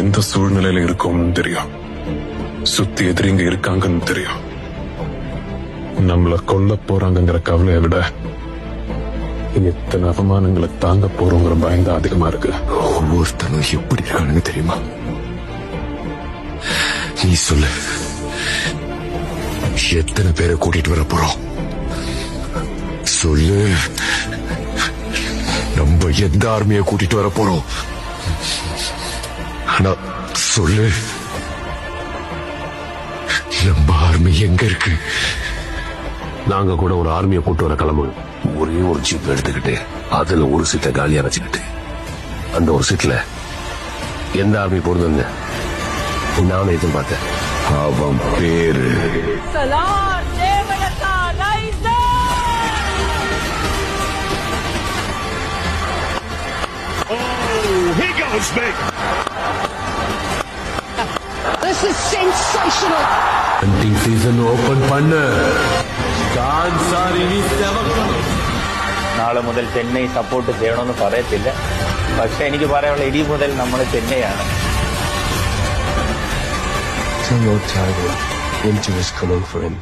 எந்த சூழ்நிலையில இருக்கோம்னு தெரியும். சுத்தி எதிரிங்க இருக்காங்கன்னு தெரியும். நம்மள கொல்ல போறாங்கிற கவலையை விட எத்தனை அவமானங்களை தாங்க போறோங்கிற பயம்தான் அதிகமா இருக்கு. ஒவ்வொருத்தனும் எப்படி இருக்கானுங்க தெரியுமா? நீ சொல்லு, எத்தனை பேரை கூட்டிட்டு வர போறோம் சொல்லு. நம்ம எந்த ஆர்மியை கூட்டிட்டு வர போறோம்? ஆனா சொல்லு, நம்ம ஆர்மி எங்க இருக்கு? நாங்க கூட ஒரு ஆர்மியை கூட்டு வர கிளம்பு. ஒரே ஒரு ஜீப் எடுத்துக்கிட்டு அதுல ஒரு சீட்டை காலியா வச்சுக்கிட்டு அந்த ஒரு சீட்ல எந்த ஆர்மி போடுதுன்னு நானும் எதிர்பார்த்தேன். அவன் பேரு Here goes big. This is sensational. Hunting season open பண்ண നാളെ മുതൽ ചെന്നൈ സപ്പോർട്ട് ചെയ്യണമെന്ന് പറയത്തില്ല. പക്ഷെ എനിക്ക് പറയാനുള്ള ഇനി മുതൽ നമ്മൾ ചെന്നൈയാണ്. Tell your tiger winter is coming for him.